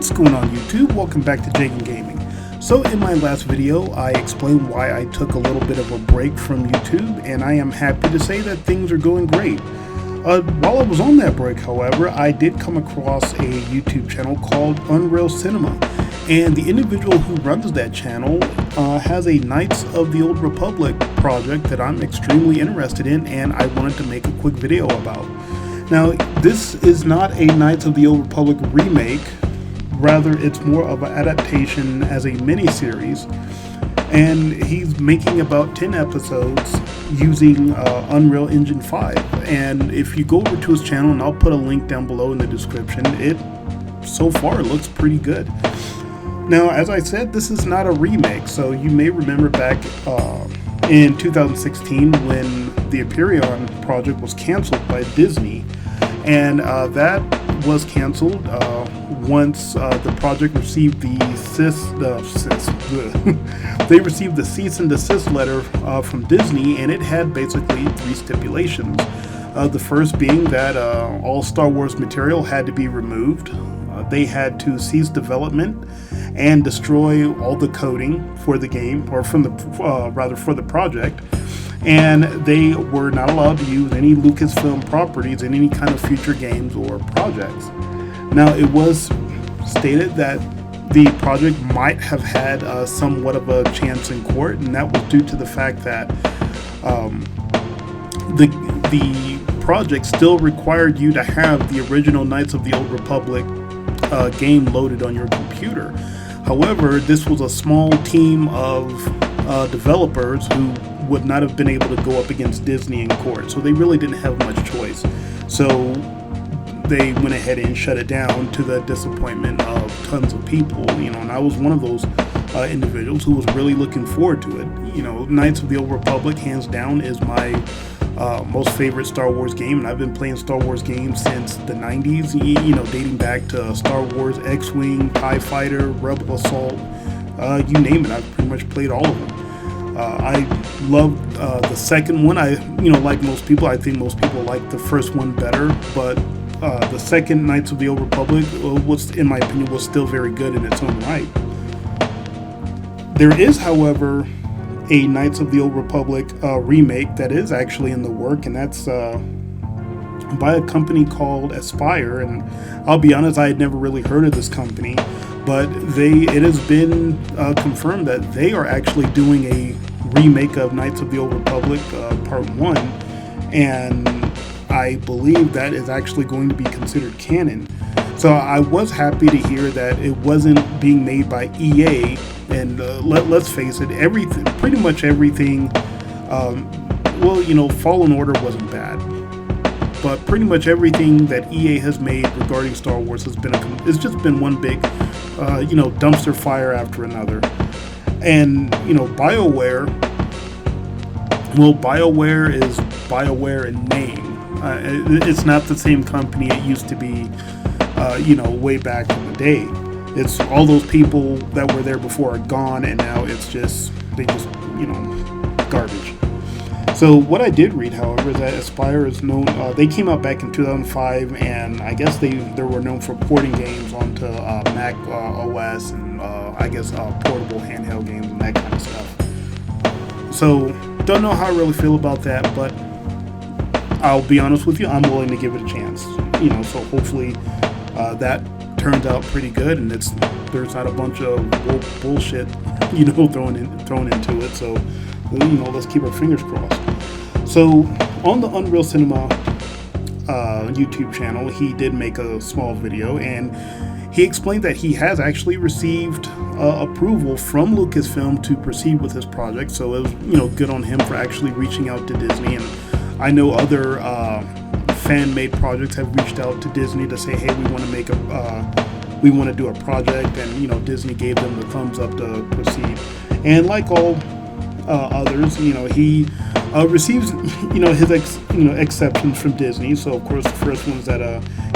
What's going on YouTube? Welcome back to Jagan Gaming. So in my last video, I explained why I took a little bit of a break from YouTube, and I am happy to say that things are going great. While I was on that break, however, I did come across a YouTube channel called Unreal Cinema, and the individual who runs that channel has a Knights of the Old Republic project that I'm extremely interested in, and I wanted to make a quick video about. Now, this is not a Knights of the Old Republic remake, rather it's more of an adaptation as a mini-series, and he's making about 10 episodes using Unreal Engine 5. And if you go over to his channel, and I'll put a link down below in the description, it so far looks pretty good. Now, as I said, this is not a remake, so you may remember back in 2016 when the Empyrean project was canceled by Disney, and that was canceled once the project received the they received the cease and desist letter from Disney, and it had basically 3 stipulations. The first being that all Star Wars material had to be removed. They had to cease development and destroy all the coding for the game, or from the for the project. And they were not allowed to use any Lucasfilm properties in any kind of future games or projects. Now, it was stated that the project might have had somewhat of a chance in court, and that was due to the fact that the project still required you to have the original Knights of the Old Republic game loaded on your computer. However, this was a small team of developers who would not have been able to go up against Disney in court, so they really didn't have much choice. So they went ahead and shut it down, to the disappointment of tons of people, and I was one of those individuals who was really looking forward to it. Knights of the Old Republic, hands down, is my most favorite Star Wars game, and I've been playing Star Wars games since the 90s, dating back to Star Wars X-Wing, TIE Fighter, Rebel Assault, you name it, I've pretty much played all of them. I love the second one. Like most people, I think most people like the first one better, but the second Knights of the Old Republic was, in my opinion, was still very good in its own right. There is, however, a Knights of the Old Republic remake that is actually in the work, and that's by a company called Aspyr. And I'll be honest, I had never really heard of this company, but it has been confirmed that they are actually doing a remake of Knights of the Old Republic Part 1, and I believe that is actually going to be considered canon. So I was happy to hear that it wasn't being made by EA, and let's face it, pretty much everything, Fallen Order wasn't bad, but pretty much everything that EA has made regarding Star Wars it's just been one big dumpster fire after another. And BioWare is BioWare in name. It's not the same company it used to be way back in the day. It's all those people that were there before are gone, and now they just garbage. So what I did read, however, is that Aspyr is known, they came out back in 2005, and I guess they were known for porting games onto Mac OS, and portable handheld games and that kind of stuff. So don't know how I really feel about that, but I'll be honest with you, I'm willing to give it a chance. So hopefully that turns out pretty good, and there's not a bunch of bullshit thrown into it. So let's keep our fingers crossed. So on the Unreal Cinema YouTube channel, he did make a small video, and he explained that he has actually received approval from Lucasfilm to proceed with his project. So it was good on him for actually reaching out to Disney, and I know other fan-made projects have reached out to Disney to say, hey, we want to do a project, and Disney gave them the thumbs up to proceed. And like all others, he receives his exceptions from Disney. So of course the first one is that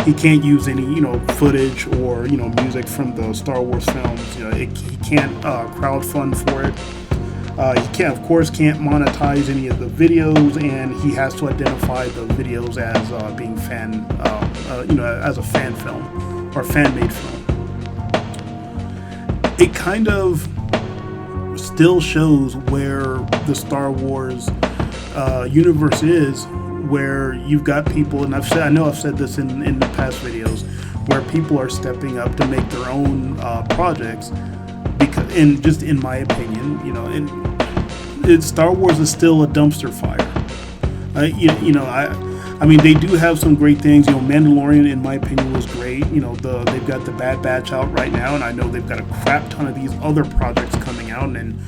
he can't use any footage or music from the Star Wars films. He can't crowdfund for it. He can't monetize any of the videos, and he has to identify the videos as being as a fan film or fan-made film. it kind of still shows where the Star Wars universe is, where you've got people, and I know I've said this in the past videos, where people are stepping up to make their own projects, because, and just in my opinion, Star Wars is still a dumpster fire. I mean, they do have some great things. Mandalorian, in my opinion, was great. They've got the Bad Batch out right now, and I know they've got a crap ton of these other projects coming out, and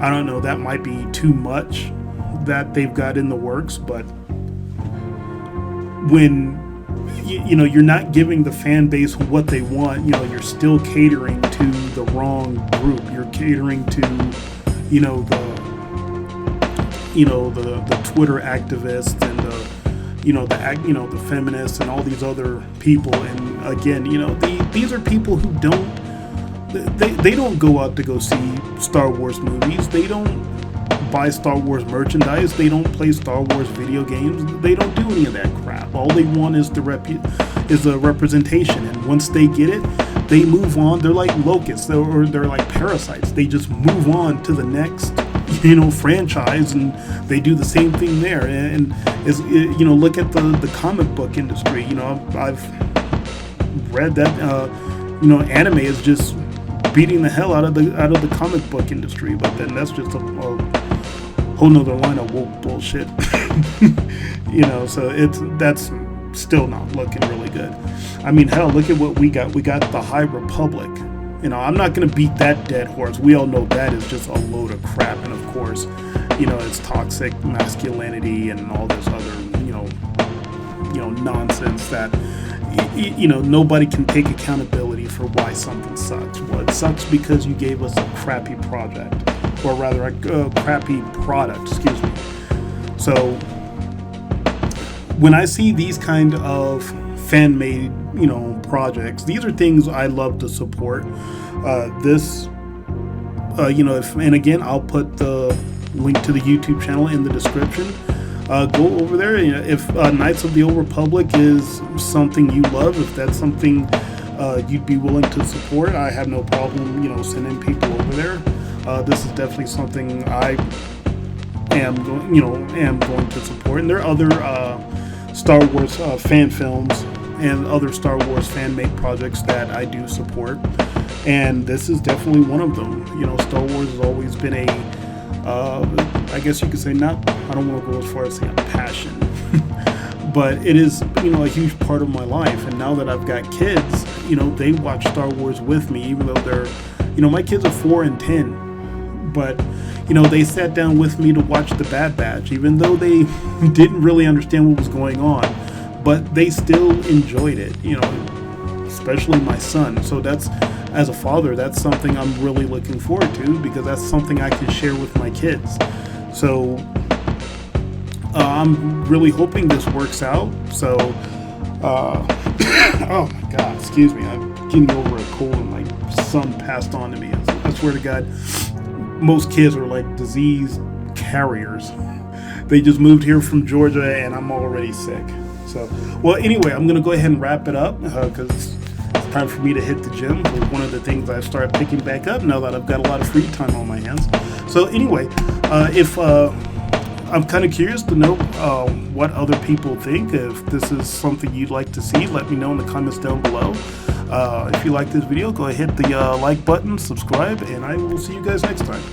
I don't know, that might be too much that they've got in the works. But when you're not giving the fan base what they want, you're still catering to the wrong group. You're catering to the Twitter activists and the feminists and all these other people. And again, these are people who they don't go out to go see Star Wars movies. They don't buy Star Wars merchandise. They don't play Star Wars video games. They don't do any of that crap. All they want is the representation. And once they get it, they move on. They're like locusts, or they're like parasites. They just move on to the next franchise, and they do the same thing there. And look at the comic book industry. I've read that anime is just beating the hell out of the comic book industry, but then that's just a whole nother line of woke bullshit. So that's still not looking really good. I mean, hell, look at what we got. We got the High Republic. I'm not going to beat that dead horse. We all know that is just a load of crap. And of course, it's toxic masculinity and all this other, nonsense that, nobody can take accountability for why something sucks. Well, it sucks because you gave us a crappy project, or rather a crappy product, excuse me. So when I see these kind of fan-made, projects, these are things I love to support. And again, I'll put the link to the YouTube channel in the description. Go over there. If Knights of the Old Republic is something you love, if that's something you'd be willing to support, I have no problem, sending people over there. This is definitely something I am going to support. And there are other Star Wars fan films and other Star Wars fan-made projects that I do support, and this is definitely one of them. Star Wars has always been I guess you could say, I don't want to go as far as saying a passion, but it is, a huge part of my life. And now that I've got kids, they watch Star Wars with me, even though they're, my kids are 4 and 10, but they sat down with me to watch the Bad Batch, even though they didn't really understand what was going on. But they still enjoyed it, especially my son. So as a father, that's something I'm really looking forward to, because that's something I can share with my kids. So I'm really hoping this works out. So, oh my God, excuse me. I'm getting over a cold, and my son passed on to me. I swear to God, most kids are like disease carriers. They just moved here from Georgia, and I'm already sick. So, well, anyway, I'm going to go ahead and wrap it up, because it's time for me to hit the gym. It's one of the things I've started picking back up now that I've got a lot of free time on my hands. So anyway, if I'm kind of curious to know what other people think. If this is something you'd like to see, let me know in the comments down below. If you like this video, go ahead, hit the like button, subscribe, and I will see you guys next time.